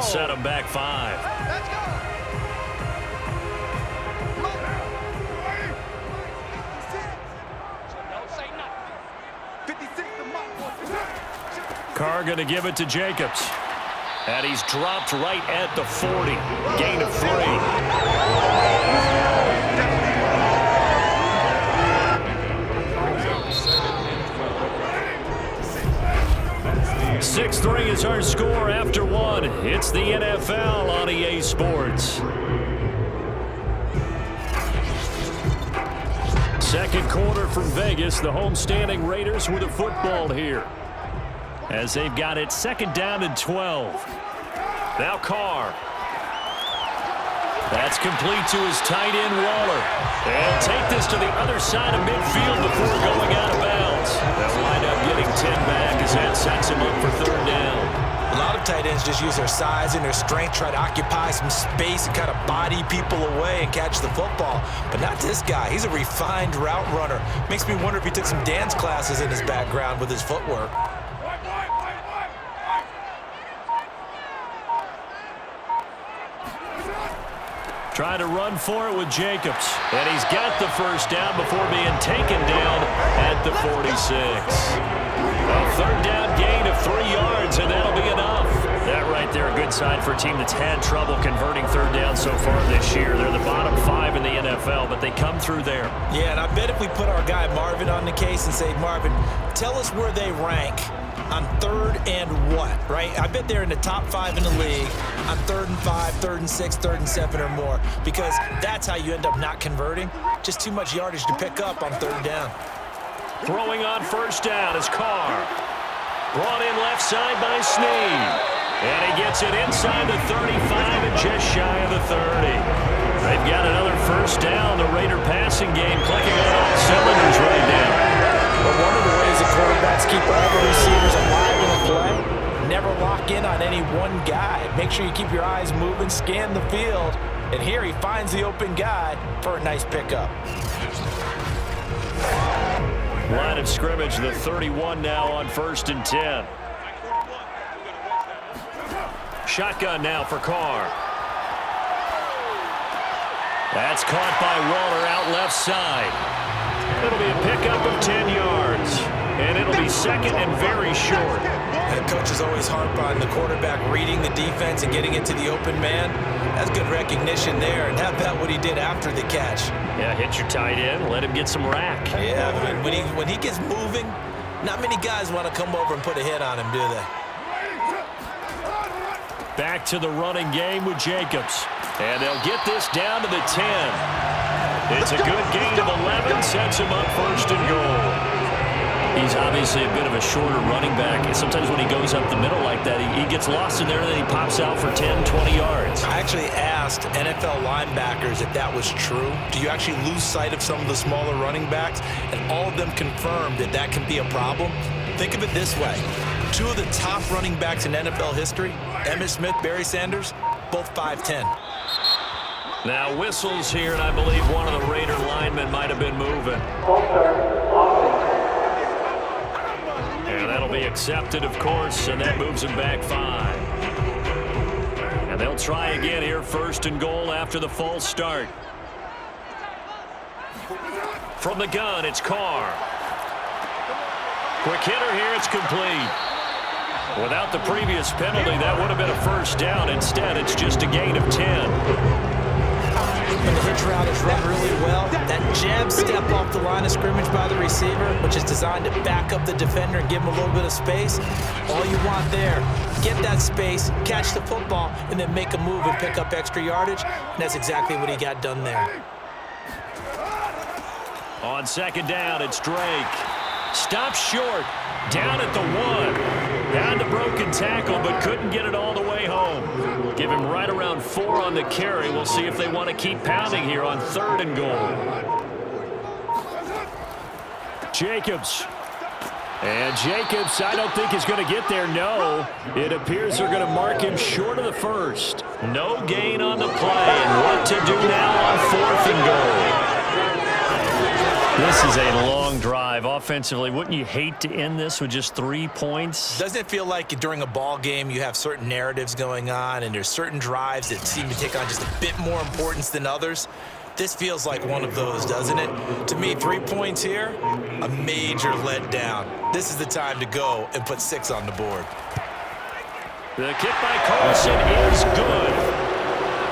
set him back 5. Let's go. 56 to Mike. Carr going to give it to Jacobs. And he's dropped right at the 40. Gain of 3. 6-3 is our score after 1. It's the NFL on EA Sports. Second quarter from Vegas. The homestanding Raiders with a football here, as they've got it 2nd down and 12. Now Carr. That's complete to his tight end, Waller. And take this to the other side of midfield before going out of bounds. They'll wind up getting 10 back as that sets him up for 3rd down. A lot of tight ends just use their size and their strength, try to occupy some space and kind of body people away and catch the football. But not this guy. He's a refined route runner. Makes me wonder if he took some dance classes in his background with his footwork. Trying to run for it with Jacobs. And he's got the 1st down before being taken down at the 46. A 3rd down gain of 3 yards, and that'll be enough. That right there, a good sign for a team that's had trouble converting 3rd down so far this year. They're the bottom 5 in the NFL, but they come through there. Yeah, and I bet if we put our guy Marvin on the case and say, Marvin, tell us where they rank on 3rd and what, right? I bet they're in the top 5 in the league on 3rd and 5, 3rd and 6, 3rd and 7 or more, because that's how you end up not converting. Just too much yardage to pick up on 3rd down. Throwing on 1st down is Carr. Brought in left side by Snead. And he gets it inside the 35 and just shy of the 30. They've got another 1st down. The Raider passing game clicking on all cylinders right now. But one of the ways the quarterbacks keep all the receivers alive in the play, never lock in on any one guy. Make sure you keep your eyes moving, scan the field. And here he finds the open guy for a nice pickup. Line of scrimmage, the 31 now on 1st and 10. Shotgun now for Carr. That's caught by Waller out left side. It'll be a pickup of 10 yards. And it'll be 2nd and very short. And coaches always harp on the quarterback reading the defense and getting it to the open man. That's good recognition there. And how about what he did after the catch? Yeah, hit your tight end, let him get some rack. Yeah, when he gets moving, not many guys want to come over and put a hit on him, do they? Back to the running game with Jacobs. And they'll get this down to the 10. It's a good gain of 11, sets him up 1st and goal. He's obviously a bit of a shorter running back. Sometimes when he goes up the middle like that, he gets lost in there and then he pops out for 10, 20 yards. I actually asked NFL linebackers if that was true. Do you actually lose sight of some of the smaller running backs? And all of them confirmed that that can be a problem. Think of it this way. 2 of the top running backs in NFL history, Emmitt Smith, Barry Sanders, both 5'10". Now whistles here, and I believe one of the Raider linemen might have been moving. And that'll be accepted, of course, and that moves him back 5. And they'll try again here, 1st and goal after the false start. From the gun, it's Carr. Quick hitter here, it's complete. Without the previous penalty, that would have been a 1st down. Instead, it's just a gain of 10. When the hitch route is run really well, that jab step off the line of scrimmage by the receiver, which is designed to back up the defender and give him a little bit of space, all you want there, get that space, catch the football, and then make a move and pick up extra yardage, and that's exactly what he got done there. On 2nd down, it's Drake. Stops short, down at the 1. Down to broken tackle, but couldn't get it all the way home. Give him right around 4 on the carry. We'll see if they want to keep pounding here on 3rd and goal. Jacobs. And Jacobs, I don't think is going to get there. No. It appears they're going to mark him short of the 1st. No gain on the play. And what to do now on 4th and goal. This is a long drive. Offensively, wouldn't you hate to end this with just 3 points? Doesn't it feel like during a ball game you have certain narratives going on and there's certain drives that seem to take on just a bit more importance than others? This feels like one of those, doesn't it? To me, 3 points here, a major letdown. This is the time to go and put 6 on the board. The kick by Carlson is good.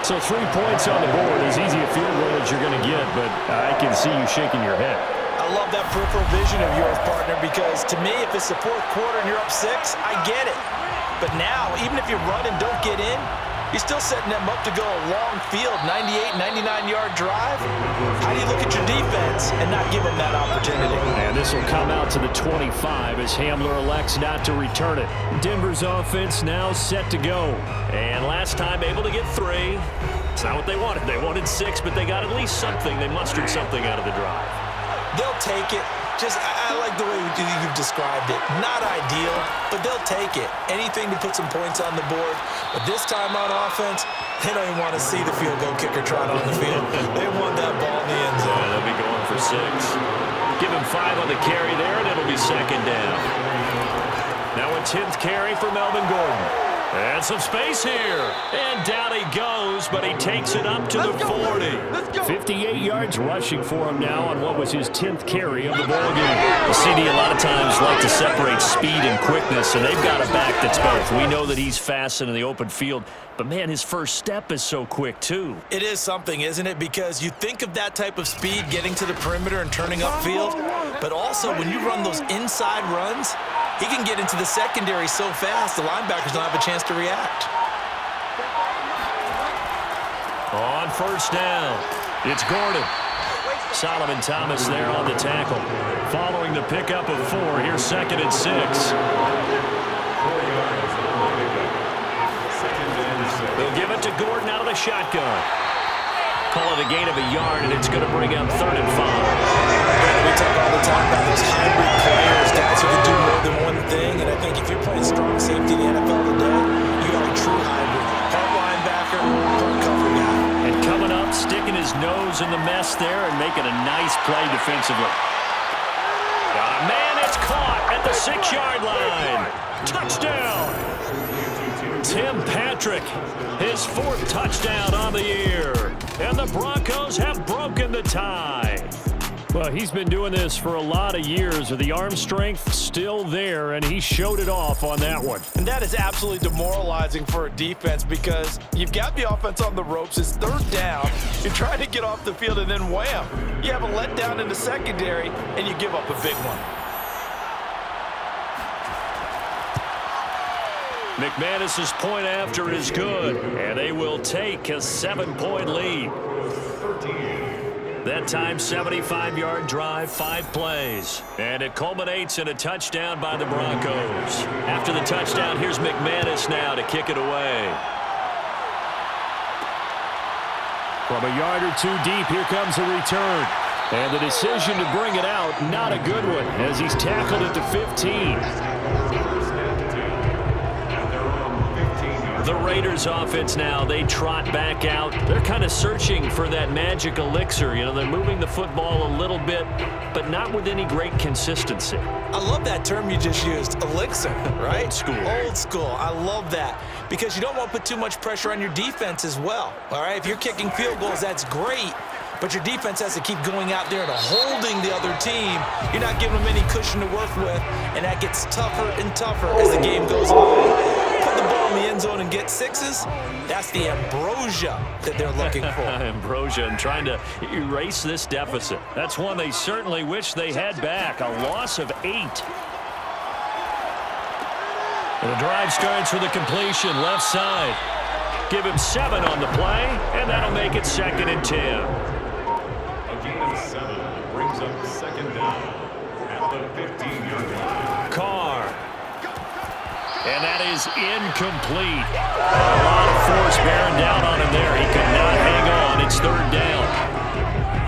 So 3 points on the board, as easy a field goal as you're going to get, but I can see you shaking your head. I love that peripheral vision of yours, partner, because to me, if it's the fourth quarter and you're up 6, I get it. But now, even if you run and don't get in, you're still setting them up to go a long field, 98, 99-yard drive. How do you look at your defense and not give them that opportunity? And this will come out to the 25 as Hamler elects not to return it. Denver's offense now set to go. And last time able to get 3. It's not what they wanted. They wanted 6, but they got at least something. They mustered something out of the drive. They'll take it. I like the way you've described it. Not ideal, but they'll take it. Anything to put some points on the board. But this time on offense, they don't even want to see the field goal kicker trot on the field. They want that ball in the end zone. Yeah, they'll be going for 6. Give him 5 on the carry there, and it'll be 2nd down. Now a 10th carry for Melvin Gordon. And some space here. And down he goes, but he takes it up to the 40. 58 yards rushing for him now on what was his 10th carry of the ball game. The CD a lot of times like to separate speed and quickness, and they've got a back that's both. We know that he's fast in the open field, but, man, his first step is so quick, too. It is something, isn't it? Because you think of that type of speed getting to the perimeter and turning upfield, but also when you run those inside runs, he can get into the secondary so fast, the linebackers don't have a chance to react. On first down, it's Gordon. Solomon Thomas there on the tackle. Following the pickup of 4, here's 2nd and 6. They'll give it to Gordon out of the shotgun. Call it a gain of a yard, and it's going to bring up 3rd and 5. We talk all the time about those hybrid players, guys who can do more than one thing, and I think if you're playing strong safety in the NFL today, you got a true hybrid. Part linebacker, part cover guy. And coming up, sticking his nose in the mess there and making a nice play defensively. Man, it's caught at the 6-yard line. Touchdown! Tim Patrick, his 4th touchdown on the year. And the Broncos have broken the tie. Well, he's been doing this for a lot of years. With the arm strength still there, and he showed it off on that one. And that is absolutely demoralizing for a defense because you've got the offense on the ropes. It's 3rd down. You're trying to get off the field, and then wham. You have a letdown in the secondary, and you give up a big one. McManus's point after is good, and they will take a 7-point lead. That time, 75-yard drive, 5 plays. And it culminates in a touchdown by the Broncos. After the touchdown, here's McManus now to kick it away. From a yard or 2 deep, here comes a return. And the decision to bring it out, not a good one, as he's tackled at the 15. The Raiders offense now, they trot back out. They're kind of searching for that magic elixir. You know, they're moving the football a little bit, but not with any great consistency. I love that term you just used, elixir, right? Old school. Old school. I love that because you don't want to put too much pressure on your defense as well, all right? If you're kicking field goals, that's great, but your defense has to keep going out there and holding the other team. You're not giving them any cushion to work with, and that gets tougher and tougher as the game goes on. Put the ball in the end zone and get 6s, that's the ambrosia that they're looking for. Ambrosia and trying to erase this deficit. That's one they certainly wish they had back, a loss of 8. The drive starts with a completion left side. Give him 7 on the play, and that'll make it 2nd and 10. A gain of 7 brings up 2nd down at the 15-yard line. Carr. And that is incomplete. A lot of force bearing down on him there. He could not hang on. It's 3rd down.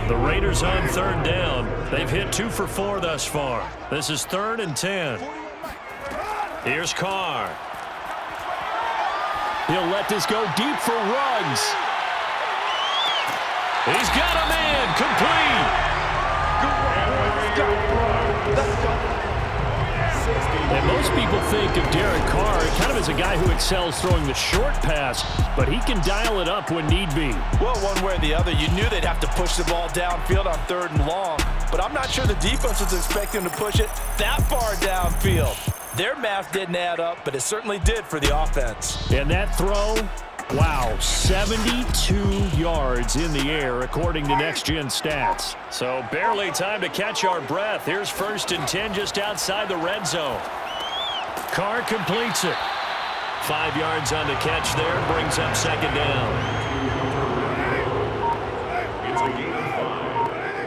The Raiders on 3rd down. They've hit 2 for 4 thus far. This is 3rd and 10. Here's Carr. He'll let this go deep for Ruggs. He's got him in. Complete. And most people think of Derek Carr kind of as a guy who excels throwing the short pass, but he can dial it up when need be. Well, one way or the other, you knew they'd have to push the ball downfield on 3rd and long, but I'm not sure the defense was expecting to push it that far downfield. Their math didn't add up, but it certainly did for the offense. And that throw, wow, 72 yards in the air, according to Next Gen Stats. So barely time to catch our breath. Here's 1st and 10 just outside the red zone. Carr completes it. 5 yards on the catch there, brings up 2nd down. It's a gain of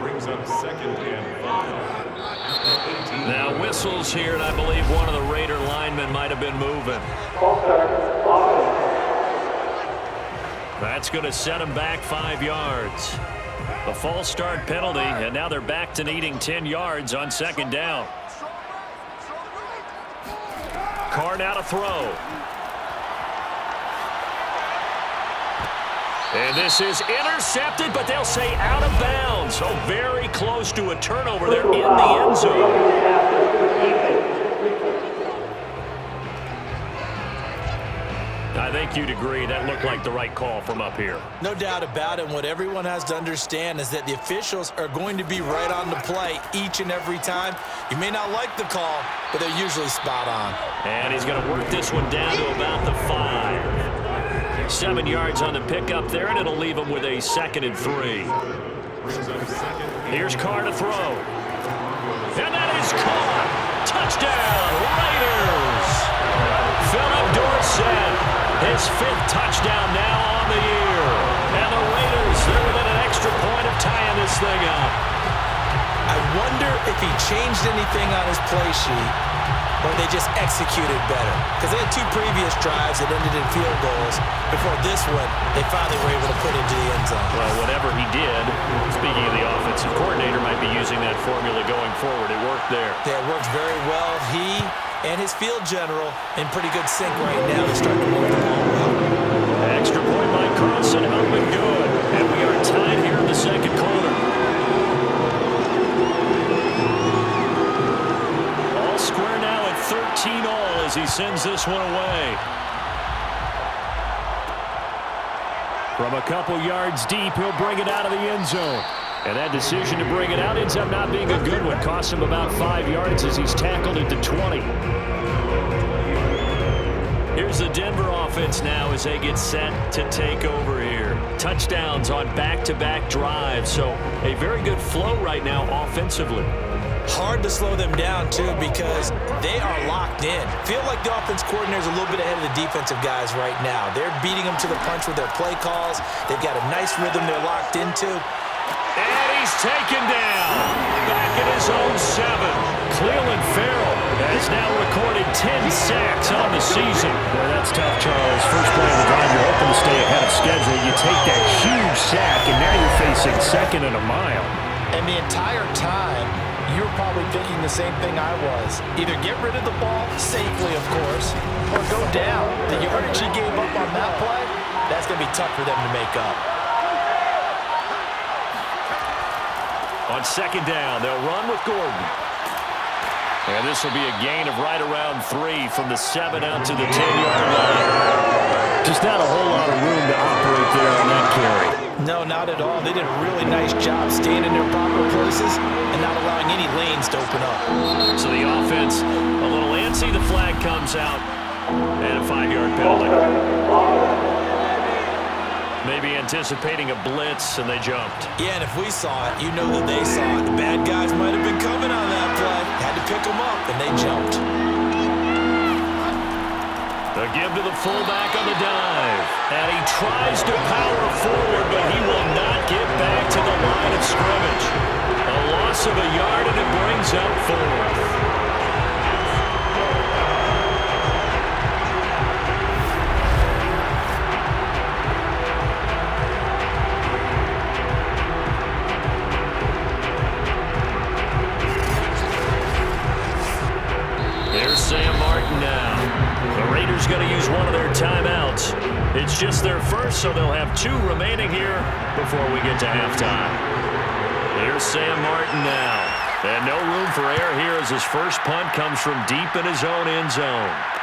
5. Brings up 2nd and 5. Now whistles here, and I believe one of the Raider linemen might have been moving. That's going to set him back 5 yards. A false start penalty, and now they're back to needing 10 yards on 2nd down. Carr now to throw. And this is intercepted, but they'll say out of bounds. So very close to a turnover there in the end zone. I think you'd agree that looked like the right call from up here. No doubt about it. What everyone has to understand is that the officials are going to be right on the play each and every time. You may not like the call, but they're usually spot on. And he's going to work this one down to about the 5. 7 yards on the pickup there, and it'll leave him with a 2nd and 3. Here's Carr to throw. And that is caught. Touchdown, Raiders. Philip Dorsett, his 5th touchdown now on the year. And the Raiders, they're within an extra point of tying this thing up. I wonder if he changed anything on his play sheet, or they just executed better. Because they had 2 previous drives that ended in field goals. Before this one, they finally were able to put into the end zone. Well, whatever he did, speaking of the offensive coordinator, might be using that formula going forward. It worked there. Yeah, it worked very well. He and his field general in pretty good sync right now. They're starting to move the ball well. Extra point by Carlson, up and good. And we are tied here in the 2nd quarter. All square now at 13 all as he sends this one away. From a couple yards deep, he'll bring it out of the end zone. And that decision to bring it out ends up not being a good one. Costs him about 5 yards as he's tackled at the 20. Here's the Denver offense now as they get set to take over here. Touchdowns on back-to-back drives. So a very good flow right now offensively. Hard to slow them down, too, because they are locked in. Feel like the offense coordinator is a little bit ahead of the defensive guys right now. They're beating them to the punch with their play calls. They've got a nice rhythm they're locked into. And he's taken down. Back at his own 7. Cleveland Farrell has now recorded 10 sacks on the season. Boy, that's tough, Charles. First play of the drive, you're hoping to stay ahead of schedule. You take that huge sack, and now you're facing 2nd and a mile. And the entire time, you're probably thinking the same thing I was. Either get rid of the ball, safely of course, or go down. The yardage he gave up on that play, that's going to be tough for them to make up. On 2nd down, they'll run with Gordon. And this will be a gain of right around 3 from the 7 out to the 10-yard line. Just not a whole lot of room to operate there on that carry. No, not at all. They did a really nice job staying in their proper places and not allowing any lanes to open up. So the offense, a little antsy. The flag comes out, and a 5-yard penalty. Maybe anticipating a blitz, and they jumped. Yeah, and if we saw it, you know that they saw it. The bad guys might have been coming on that play. Had to pick them up, and they jumped. The give to the fullback on the dive. And he tries to power forward, but he will not get back to the line of scrimmage. A loss of a yard, and it brings up 4th. Sam Martin now. The Raiders going to use one of their timeouts. It's just their first, so they'll have 2 remaining here before we get to halftime. Here's Sam Martin now. And no room for error here as his first punt comes from deep in his own end zone.